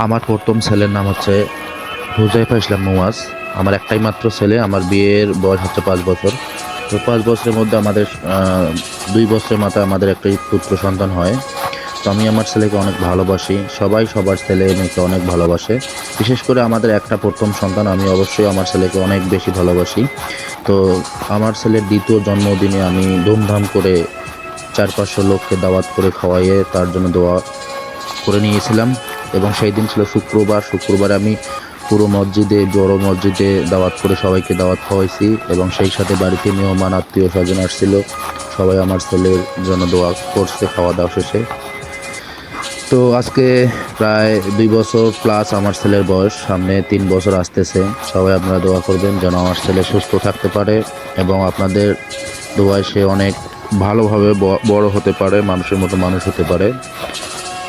আমার প্রথম ছেলের নাম হচ্ছে হুজাইফা ইসলাম মুয়াজ। আমার একটাই মাত্র ছেলে। আমার বিয়ের বয়স হচ্ছে 5 বছর। তো 5 বছরের মধ্যে আমাদের 2 বছরের মাথায় আমাদের একটাই পুত্র সন্তান হয়। তো আমি আমার ছেলেকে অনেক ভালোবাসি। সবাই সবার ছেলে মেয়েকে অনেক ভালোবাসে। বিশেষ করে আমাদের একটা প্রথম সন্তান, আমি অবশ্যই আমার ছেলেকে অনেক বেশি ভালোবাসি। তো আমার ছেলের দ্বিতীয় জন্মদিনে আমি ধুমধাম করে 400-500 লোককে দাওয়াত করে খাওয়াইয়ে তার জন্য দোয়া করে নিয়েছিলাম। এবং সেই দিন ছিল শুক্রবার। শুক্রবারে আমি পুরো মসজিদে, বড় মসজিদে দাওয়াত করে সবাইকে দাওয়াত খাওয়াইছি এবং সেই সাথে বাড়িতে মেহমান আত্মীয় স্বজন আসছিল। সবাই আমার ছেলের জন্য দোয়া করছে খাওয়া দাওয়া শেষে। তো আজকে প্রায় 2 বছর প্লাস আমার ছেলের বয়স, সামনে 3 বছর আসতেছে। সবাই আপনারা দোয়া করবেন যেন আমার ছেলে সুস্থ থাকতে পারে এবং আপনাদের দোয়ায় সে অনেক ভালোভাবে বড় হতে পারে, মানুষের মতো মানুষ হতে পারে।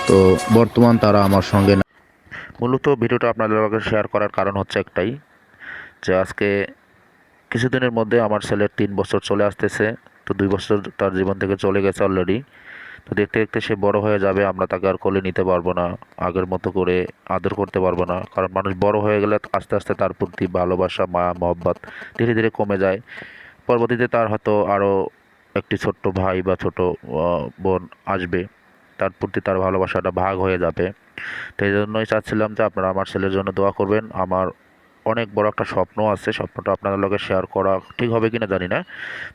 তো বর্তমান তারা আমার সঙ্গে না। মূলত ভিডিওটা আপনাদের লগে শেয়ার করার কারণ হচ্ছে একটাই, যে আজকে কিছুদিনের মধ্যে আমার ছেলের 3 বছর চলে আসতেছে। তো 2 বছর তার জীবন থেকে চলে গেছে অলরেডি। তো দেখতে দেখতে সে বড় হয়ে যাবে, আমরা তাকে আর কোলে নিতে পারবো না, আগের মতো করে আদর করতে পারবো না। কারণ মানুষ বড় হয়ে গেলে আস্তে আস্তে তার প্রতি ভালোবাসা, মায়া মহব্বত ধীরে ধীরে কমে যায়। পরবর্তীতে তার হয়তো আরও একটি ছোট্ট ভাই বা ছোট বোন আসবে, তার প্রতি তার ভালোবাসাটা ভাগ হয়ে যাবে। তো এই জন্যই চাচ্ছিলাম যে আপনারা আমার ছেলের জন্য দোয়া করবেন। আমার অনেক বড় একটা স্বপ্ন আছে, স্বপ্নটা আপনাদের লগে শেয়ার করা ঠিক হবে কিনা জানি না।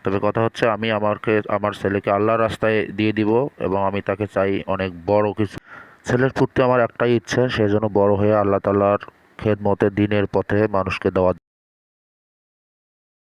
তবে কথা হচ্ছে আমি আমার ছেলেকে আল্লাহর রাস্তায় দিয়ে দিব এবং আমি তাকে চাই অনেক বড় কিছু। ছেলের প্রতি আমার একটাই ইচ্ছা, সে যেন বড় হয়ে আল্লাহ তাআলার খেদমতে দিনের পথে মানুষকে দাওয়াত